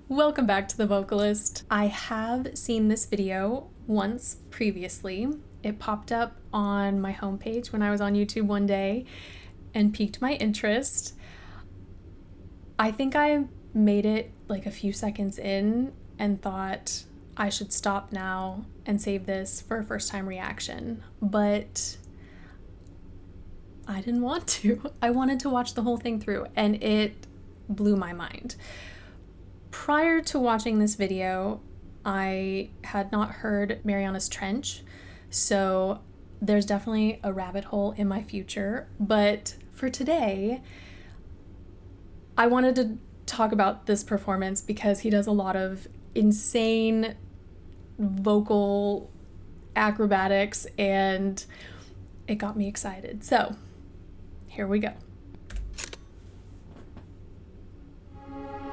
Welcome back to The Vocalist. I have seen this video once previously. It popped up on my homepage when I was on YouTube one day and piqued my interest. I think I made it like a few seconds in and thought I should stop now and save this for a first time reaction, but I didn't want to. I wanted to watch the whole thing through and it blew my mind. Prior to watching this video, I had not heard Mariana's Trench, so there's definitely a rabbit hole in my future. But for today, I wanted to talk about this performance because he does a lot of insane vocal acrobatics and it got me excited. So here we go.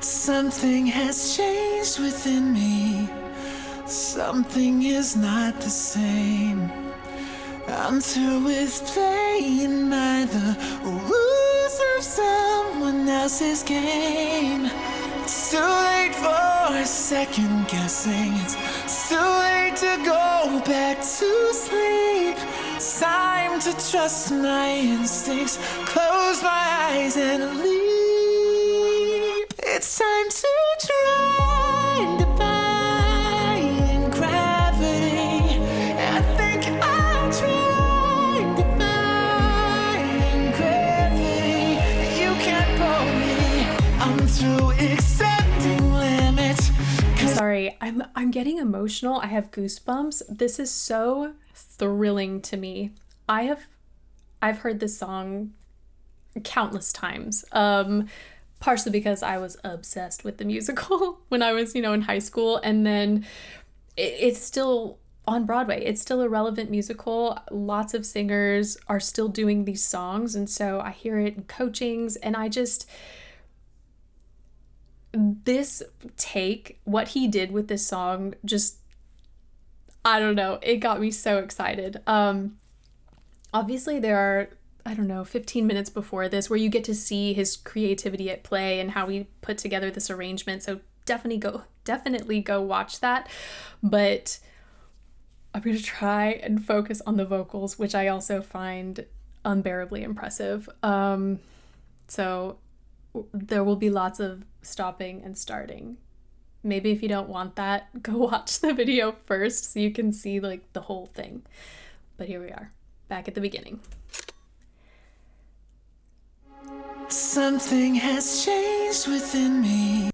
Something has changed within me. Something is not the same. I'm through with playing by the rules of someone else's game. It's too late for second guessing. It's too late to go back to sleep. It's time to trust my instincts. Close my eyes and leave. It's time to try defying gravity. I think I'll try defying gravity. You can't pull me. I'm through accepting limits. Sorry, I'm getting emotional. I have goosebumps. This is so thrilling to me. I've heard this song countless times. Partially because I was obsessed with the musical when I was, in high school, and then it's still on Broadway. It's still a relevant musical. Lots of singers are still doing these songs, and so I hear it in coachings, and this take, what he did with this song, just, I don't know, it got me so excited. Obviously there are 15 minutes before this where you get to see his creativity at play and how he put together this arrangement. So definitely go watch that. But I'm going to try and focus on the vocals, which I also find unbearably impressive. So there will be lots of stopping and starting. Maybe if you don't want that, go watch the video first so you can see like the whole thing. But here we are, back at the beginning. Something has changed within me.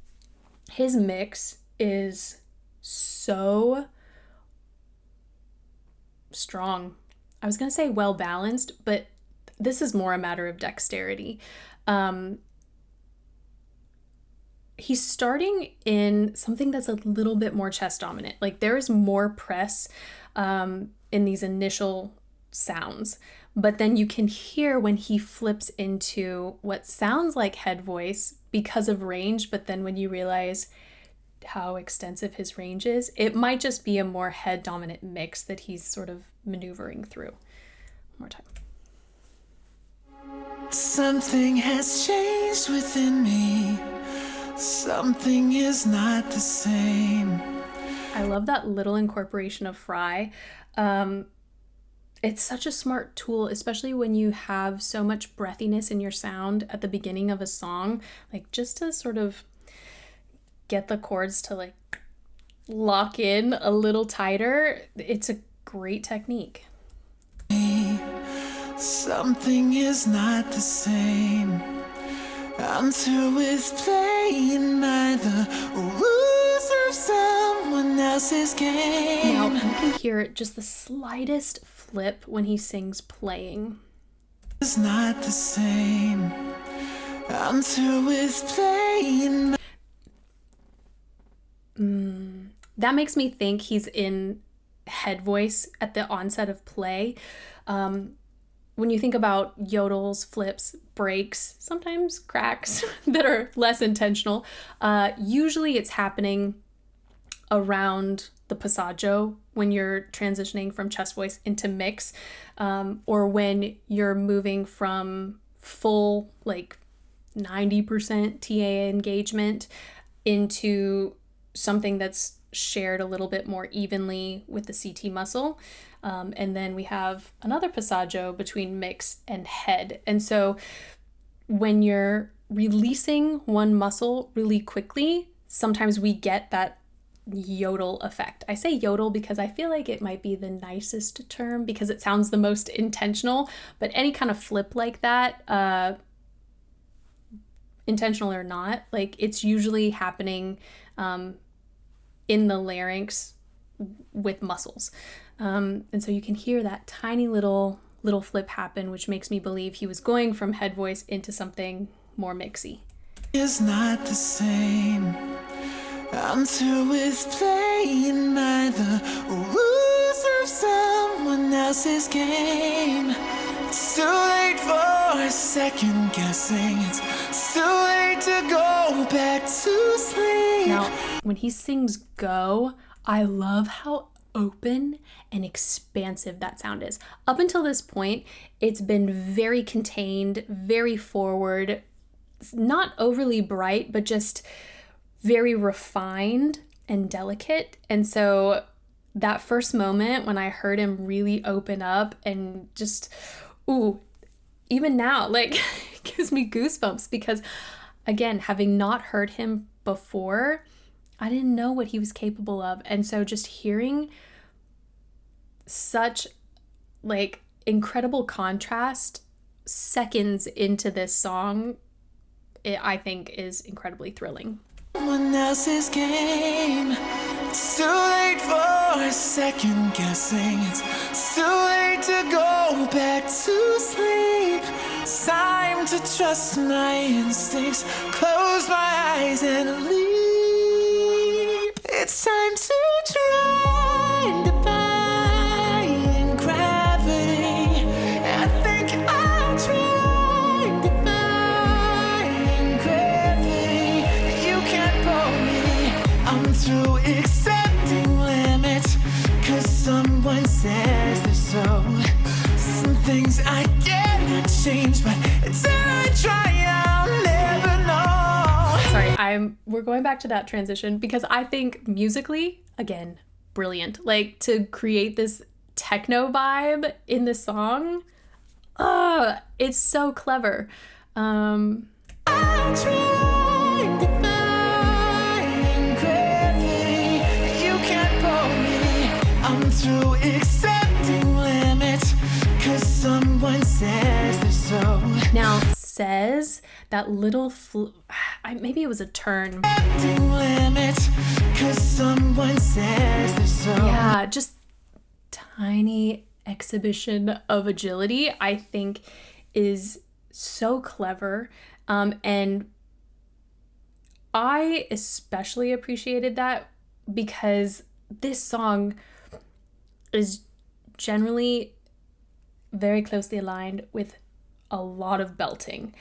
His mix is so strong. I was going to say well balanced, but this is more a matter of dexterity. He's starting in something that's a little bit more chest dominant. Like there is more press in these initial sounds, but then you can hear when he flips into what sounds like head voice because of range, but then when you realize how extensive his range is, it might just be a more head dominant mix that he's sort of maneuvering through. One more time. Something has changed within me. Something is not the same. I love that little incorporation of fry. It's such a smart tool, especially when you have so much breathiness in your sound at the beginning of a song, like just to sort of get the chords to like lock in a little tighter. It's a great technique. Something is not the same. I'm through with playing by the rules of someone else's game. Now you can hear just the slightest flip when he sings playing. It's not the same. I'm through with playing. That makes me think he's in head voice at the onset of play. When you think about yodels, flips, breaks, sometimes cracks that are less intentional, usually it's happening around the passaggio when you're transitioning from chest voice into mix, or when you're moving from full like 90% TA engagement into something that's shared a little bit more evenly with the CT muscle. And then we have another passaggio between mix and head. And so when you're releasing one muscle really quickly, sometimes we get that yodel effect. I say yodel because I feel like it might be the nicest term because it sounds the most intentional, but any kind of flip like that, intentional or not, like it's usually happening in the larynx with muscles. And so you can hear that tiny little flip happen, which makes me believe he was going from head voice into something more mixy. Is not the same. I'm through with playing by the rules of someone else's game. It's too late for second guessing. It's too late to go back to sleep. Now, when he sings go, I love how open and expansive that sound is. Up until this point, it's been very contained, very forward, not overly bright, but just very refined and delicate. And so that first moment when I heard him really open up and just, ooh, even now, like, it gives me goosebumps because, again, having not heard him before, I didn't know what he was capable of. And so just hearing such, like, incredible contrast seconds into this song, I think is incredibly thrilling. Someone else's game. It's too late for second guessing. It's too late to go back to sleep. It's time to trust my instincts. Close my eyes and leap. It's time to try defying gravity. I think I'll try defying gravity. You can't pull me. I'm through accepting limits, 'cause someone says they're so. Some things I cannot change, but until I try, I'll never know. Sorry, we're going back to that transition because I think musically, again, brilliant. Like, to create this techno vibe in this song, it's so clever. I'll try defying gravity. You can't pull me. I'm through accepting limits, 'cause someone says they're so. Now, says that little maybe it was a turn. Accepting limits, 'cause someone says they're so. Yeah, just tiny exhibition of agility, I think, is so clever. And I especially appreciated that because this song is generally very closely aligned with a lot of belting.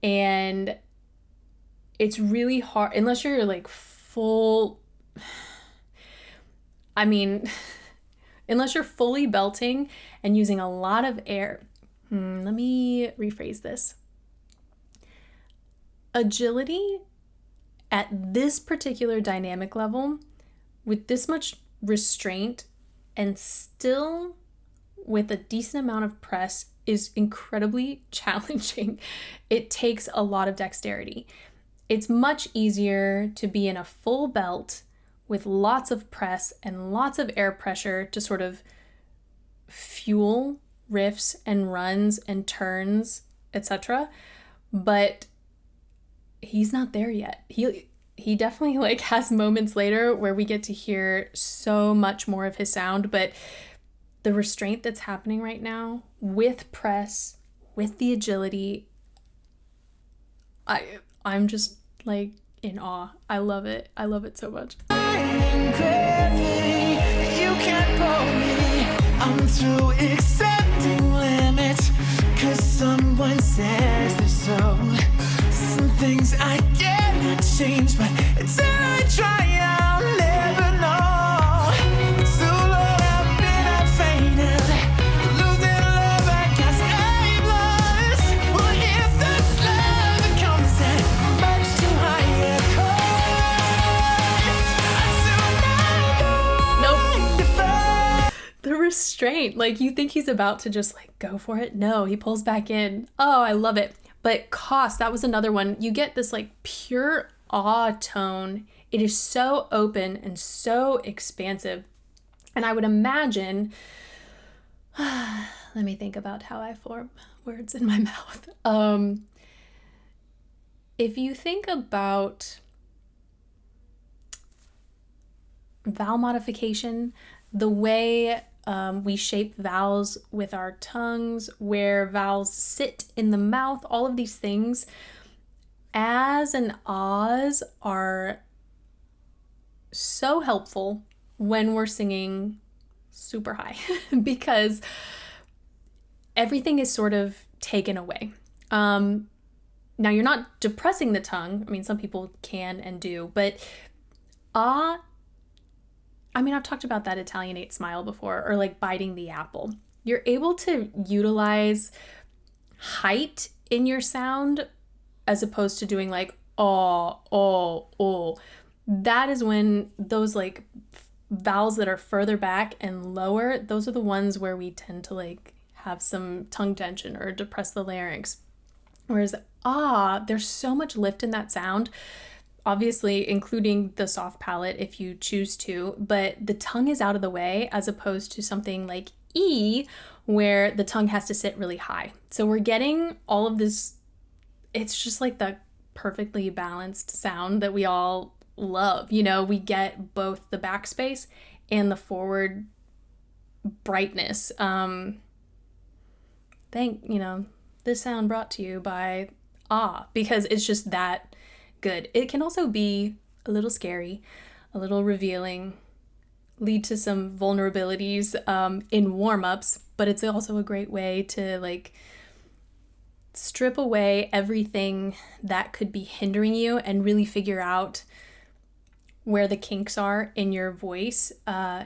And it's really hard, unless you're like unless you're fully belting and using a lot of air. Let me rephrase this. Agility at this particular dynamic level, with this much restraint and still with a decent amount of press, is incredibly challenging. It takes a lot of dexterity. It's much easier to be in a full belt with lots of press and lots of air pressure to sort of fuel riffs and runs and turns, etc. But he's not there yet. He definitely like has moments later where we get to hear so much more of his sound, but the restraint that's happening right now with press, with the agility, I'm just like in awe. I love it. I love it so much. Gravity, you can't pull me. I'm through accepting limits, 'cause someone says they're so. Some things I cannot change, but until I try, I'll never know. Too long I've been fainted, losing love, I guess I'm lost. Well, if this love comes that much too high, restraint. Like, you think he's about to just like go for it. No, he pulls back in. Oh, I love it. But Cost, that was another one. You get this like pure awe tone. It is so open and so expansive. And I would imagine, let me think about how I form words in my mouth. If you think about vowel modification, the way we shape vowels with our tongues, where vowels sit in the mouth, all of these things, ahs and ahs are so helpful when we're singing super high because everything is sort of taken away. Now, you're not depressing the tongue. I mean, some people can and do, but ah, I mean, I've talked about that Italianate smile before, or like biting the apple. You're able to utilize height in your sound as opposed to doing like, oh. That is when those like vowels that are further back and lower, those are the ones where we tend to like have some tongue tension or depress the larynx. Whereas there's so much lift in that sound, obviously including the soft palate if you choose to, but the tongue is out of the way as opposed to something like E where the tongue has to sit really high. So we're getting all of this, it's just like the perfectly balanced sound that we all love. You know, we get both the backspace and the forward brightness. This sound brought to you by because it's just that good. It can also be a little scary, a little revealing, lead to some vulnerabilities in warm-ups, but it's also a great way to like strip away everything that could be hindering you and really figure out where the kinks are in your voice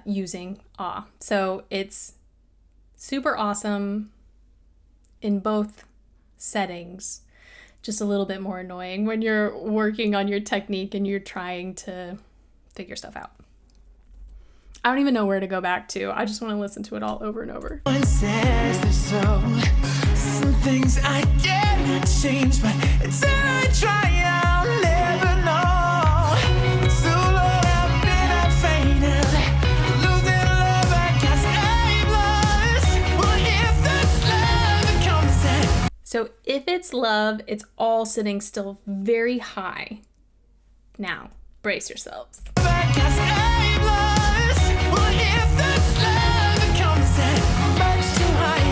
using So it's super awesome in both settings, just a little bit more annoying when you're working on your technique and you're trying to figure stuff out. I don't even know where to go back to. I just want to listen to it all over and over. One says there's some things I cannot change, but until I try, I'll never know. So long I've been afraid of losing love, I guess I'm lost. Well, if that's love, it comes at. So if it's love, it's all sitting still very high. Now, brace yourselves. I guess I'm lost. Well, if that's love, it comes at much too high.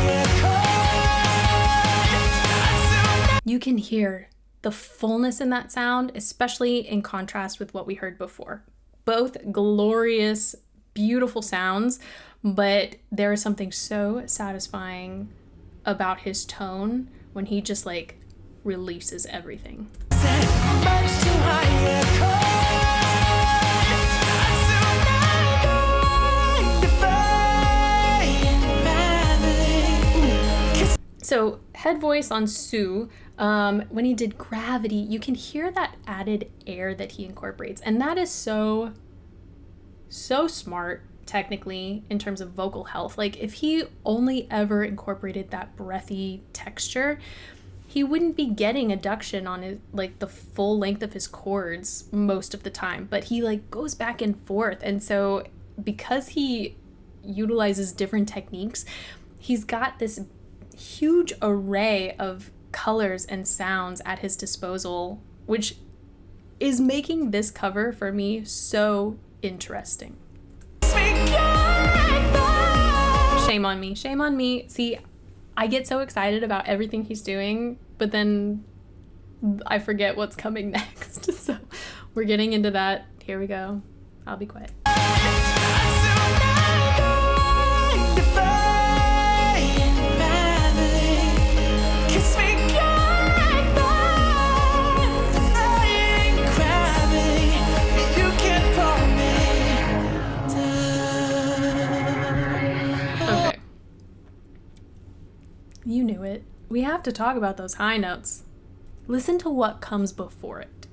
You can hear the fullness in that sound, especially in contrast with what we heard before. Both glorious, beautiful sounds, but there is something so satisfying about his tone when he just like releases everything. Much too high. So head voice on Sue, when he did Gravity, you can hear that added air that he incorporates. And that is so smart, technically, in terms of vocal health. Like, if he only ever incorporated that breathy texture, he wouldn't be getting adduction on his, like, the full length of his chords most of the time. But he, like, goes back and forth. And so because he utilizes different techniques, he's got this huge array of colors and sounds at his disposal, which is making this cover for me so interesting. Shame on me. See, I get so excited about everything he's doing, but then I forget what's coming next. So we're getting into that. Here we go. I'll be quiet. You knew it. We have to talk about those high notes. Listen to what comes before it.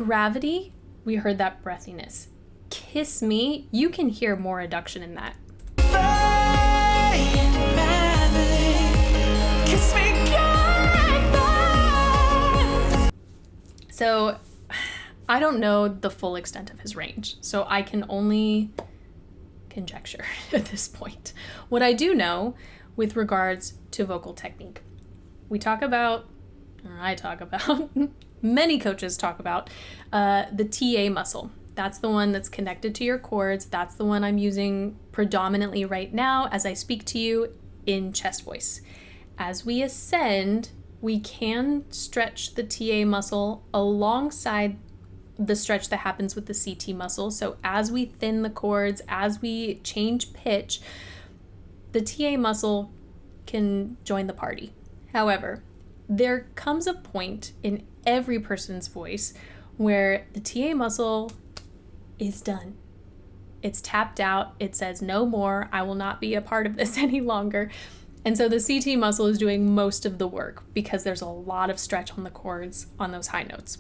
Gravity, we heard that breathiness. Kiss Me, you can hear more reduction in that. So I don't know the full extent of his range, so I can only conjecture at this point. What I do know with regards to vocal technique, I talk about, many coaches talk about the TA muscle. That's the one that's connected to your cords. That's the one I'm using predominantly right now as I speak to you in chest voice. As we ascend, we can stretch the TA muscle alongside the stretch that happens with the CT muscle. So as we thin the cords, as we change pitch, the TA muscle can join the party. However, there comes a point in every person's voice where the TA muscle is done. It's tapped out. It says no more. I will not be a part of this any longer. And so the CT muscle is doing most of the work because there's a lot of stretch on the cords on those high notes.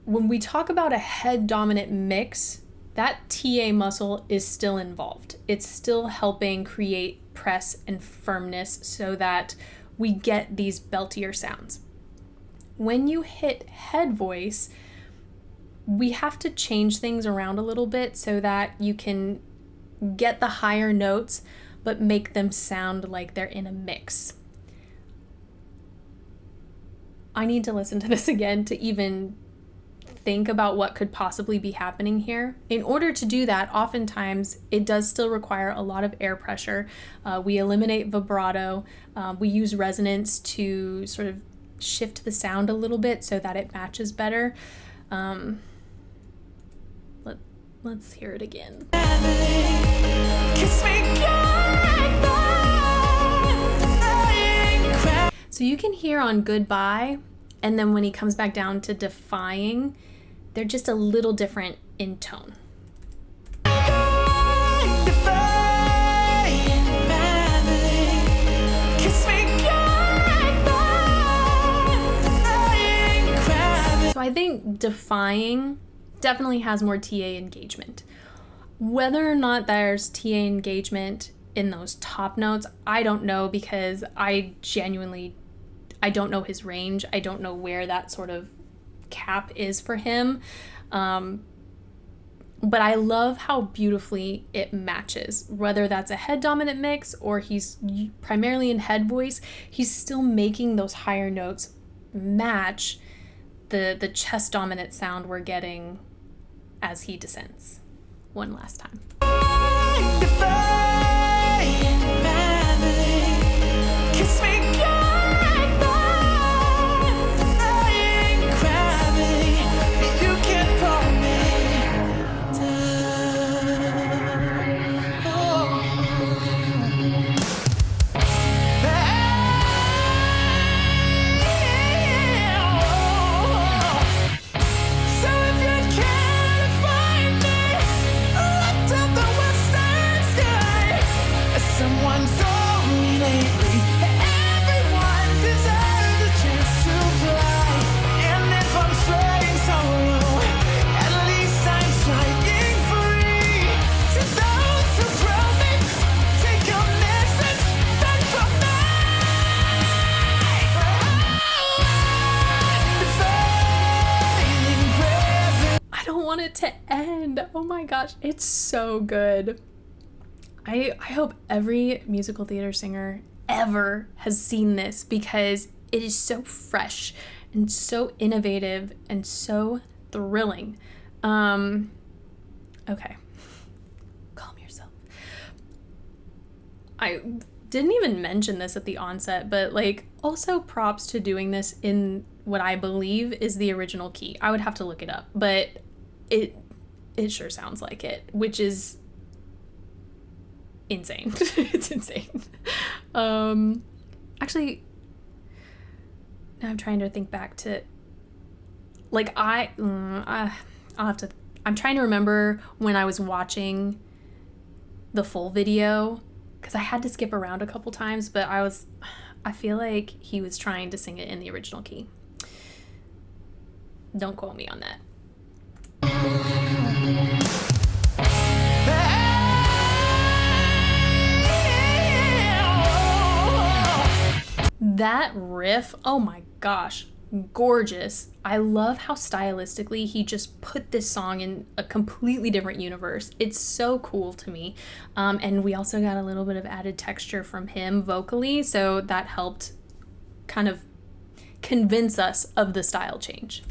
When we talk about a head dominant mix, that TA muscle is still involved. It's still helping create press and firmness so that we get these beltier sounds. When you hit head voice, we have to change things around a little bit so that you can get the higher notes but make them sound like they're in a mix. I need to listen to this again to even think about what could possibly be happening here. In order to do that, oftentimes it does still require a lot of air pressure. We eliminate vibrato. We use resonance to sort of shift the sound a little bit so that it matches better. Let's hear it again. So you can hear on Goodbye, and then when he comes back down to Defying, they're just a little different in tone. So I think Defying definitely has more TA engagement. Whether or not there's TA engagement in those top notes, I don't know, because I don't know his range. I don't know where that sort of cap is for him. But I love how beautifully it matches. Whether that's a head dominant mix or he's primarily in head voice, he's still making those higher notes match the chest dominant sound we're getting as he descends. One last time. To end. Oh my gosh, it's so good. I hope every musical theater singer ever has seen this, because it is so fresh and so innovative and so thrilling. Okay, calm yourself. I didn't even mention this at the onset, but also props to doing this in what I believe is the original key. I would have to look it up, but it sure sounds like it, which is insane. It's insane. Actually, now I'm trying to think back to I'm trying to remember when I was watching the full video, because I had to skip around a couple times, but I feel like he was trying to sing it in the original key. Don't quote me on that. That riff, oh my gosh, gorgeous. I love how stylistically he just put this song in a completely different universe. It's so cool to me. And we also got a little bit of added texture from him vocally, so that helped kind of convince us of the style change.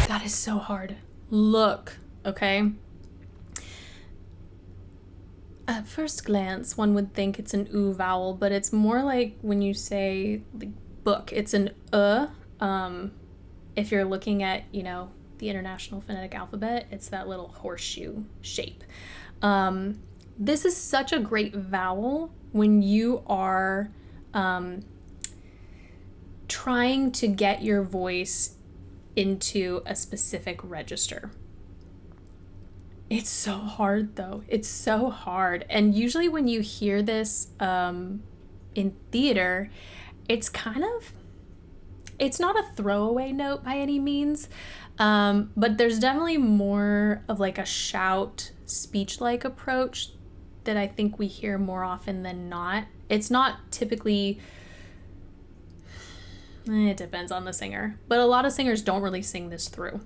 That is so hard. Look, okay? At first glance, one would think it's an oo vowel, but it's more like when you say like book, it's an if you're looking at, you know, the International Phonetic Alphabet, it's that little horseshoe shape. This is such a great vowel when you are trying to get your voice into a specific register. It's so hard though. It's so hard. And usually when you hear this in theater, it's not a throwaway note by any means, but there's definitely more of like a shout, speech-like approach that I think we hear more often than not. It's not typically, it depends on the singer, but a lot of singers don't really sing this through.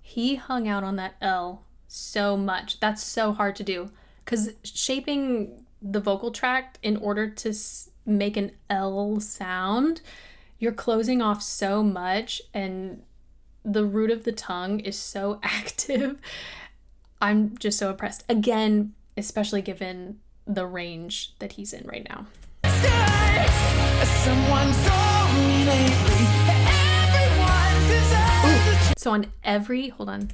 He hung out on that L so much. That's so hard to do because shaping the vocal tract in order to make an L sound, you're closing off so much and the root of the tongue is so active. I'm just so impressed. Again, especially given the range that he's in right now. Ooh. So on every, hold on.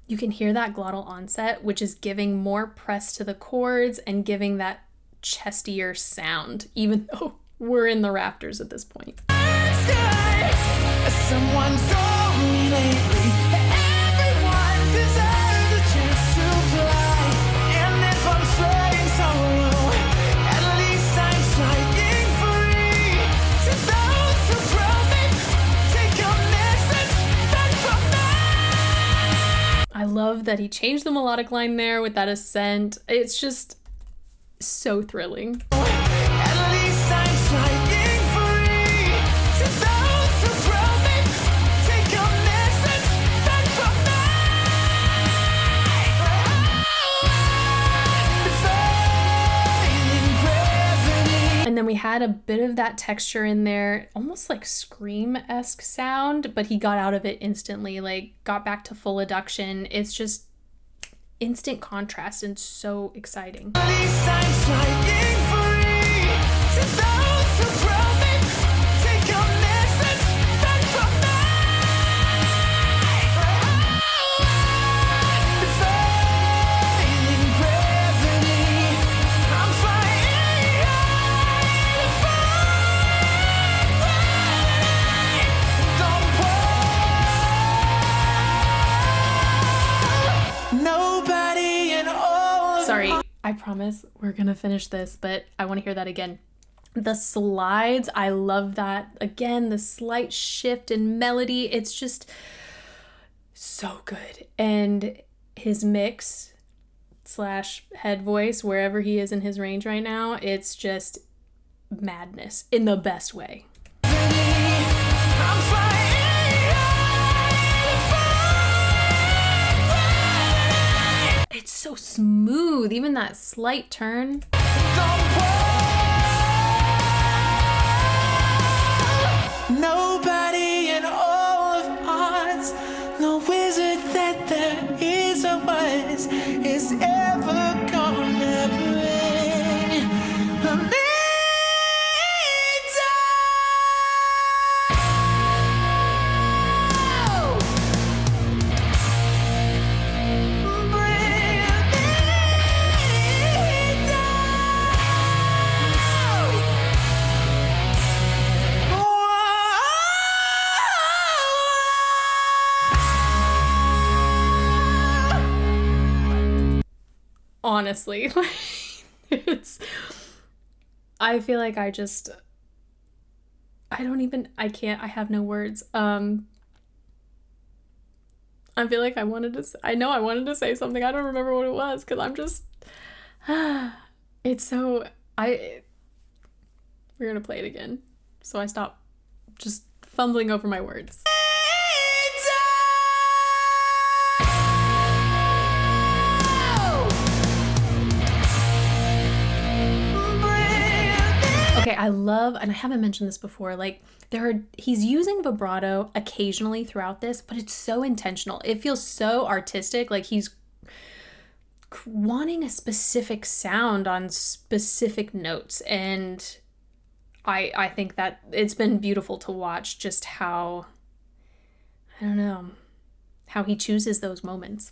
You can hear that glottal onset, which is giving more press to the chords and giving that chestier sound, even though we're in the rafters at this point. Someone told me lately everyone deserves a chance to fly, and if I'm trying so low, at least I'm flying free. To those who promise, take a message back from me. I love that he changed the melodic line there with that ascent. It's just so thrilling. At least I'm flying free. To those who promise, take a message back from me. Defying gravity. And then we had a bit of that texture in there, almost like scream-esque sound, but he got out of it instantly, like got back to full adduction. It's just instant contrast and so exciting. At least I'm flying free. To those who promise, take a message back from me. Defying gravity. I'm flying high. Don't nobody in all. Sorry, I promise we're gonna finish this, but I want to hear that again. The slides, I love that. Again, the slight shift in melody, it's just so good. And his mix / head voice, wherever he is in his range right now, it's just madness in the best way. I'm flying. It's so smooth, even that slight turn. Nobody in all of Oz, no wizard that there is or was, is ever gonna bring me down. honestly. I feel like I have no words. I feel like I wanted to say something. I don't remember what it was because I'm just, we're going to play it again. So I stop just fumbling over my words. Okay, I love, and I haven't mentioned this before, like he's using vibrato occasionally throughout this, but it's so intentional. It feels so artistic, like he's wanting a specific sound on specific notes, and I think that it's been beautiful to watch just how, I don't know, how he chooses those moments.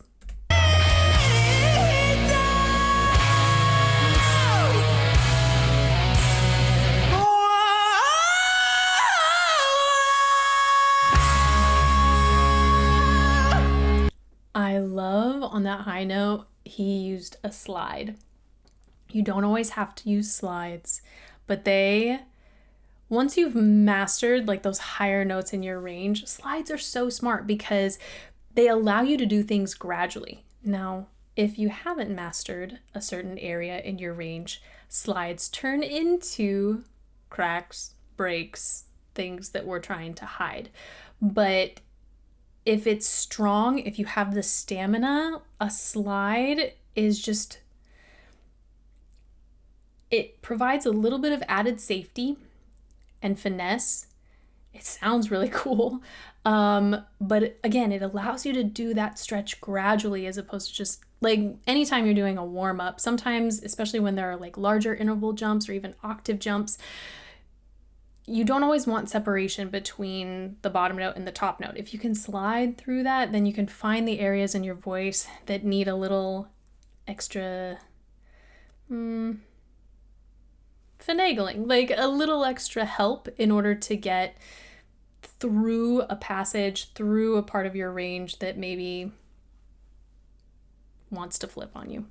I love on that high note, he used a slide. You don't always have to use slides, but once you've mastered like those higher notes in your range, slides are so smart because they allow you to do things gradually. Now, if you haven't mastered a certain area in your range, slides turn into cracks, breaks, things that we're trying to hide. But if it's strong, if you have the stamina, a slide is just, it provides a little bit of added safety and finesse. It sounds really cool. But again, it allows you to do that stretch gradually as opposed to just like anytime you're doing a warm up. Sometimes, especially when there are like larger interval jumps or even octave jumps, you don't always want separation between the bottom note and the top note. If you can slide through that, then you can find the areas in your voice that need a little extra finagling, like a little extra help in order to get through a passage, through a part of your range that maybe wants to flip on you.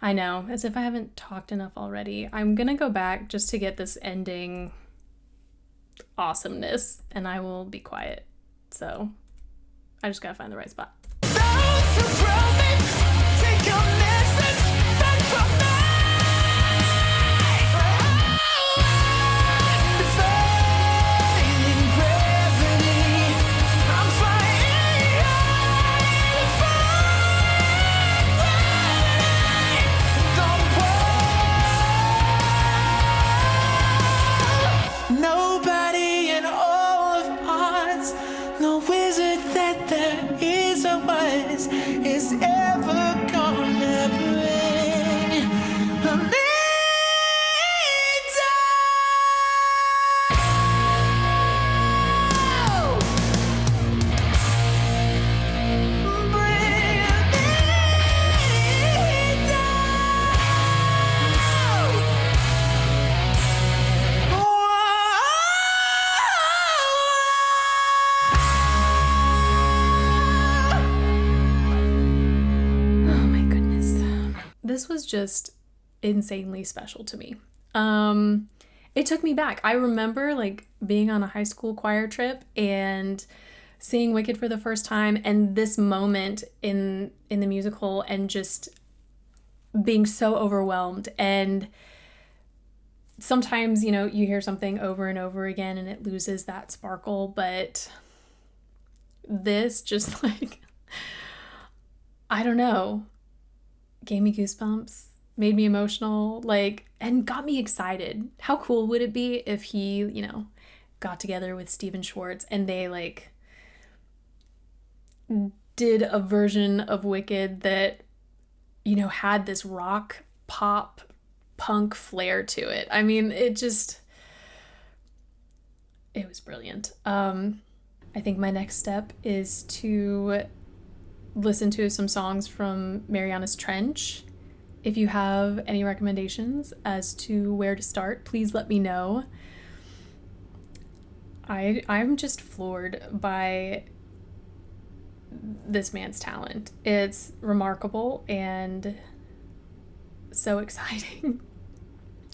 I know, as if I haven't talked enough already. I'm gonna go back just to get this ending awesomeness, and I will be quiet. So I just gotta find the right spot. Nobody in all of Oz, no wizard that there is or was, is ever gonna bring me This was just insanely special to me. It took me back. I remember like being on a high school choir trip and seeing Wicked for the first time, and this moment in the musical, and just being so overwhelmed. And sometimes, you know, you hear something over and over again and it loses that sparkle, but this just like, I don't know, gave me goosebumps, made me emotional, like, and got me excited. How cool would it be if he, you know, got together with Steven Schwartz and they like did a version of Wicked that, you know, had this rock, pop, punk flair to it. I mean, it was brilliant. I think my next step is to listen to some songs from Mariana's Trench. If you have any recommendations as to where to start, please let me know. I'm just floored by this man's talent. It's remarkable and so exciting.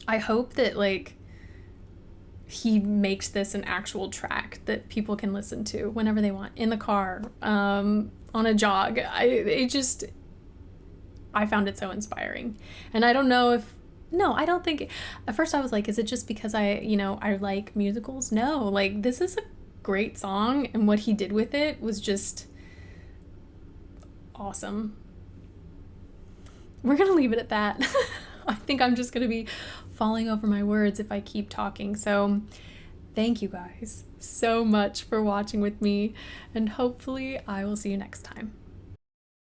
I hope that like he makes this an actual track that people can listen to whenever they want, in the car, on a jog. I found it so inspiring. And I don't know if, no, I don't think, at first I was like, is it just because I like musicals? No, like this is a great song, and what he did with it was just awesome. We're gonna leave it at that. I think I'm just gonna be falling over my words if I keep talking. So thank you guys so much for watching with me, and hopefully I will see you next time.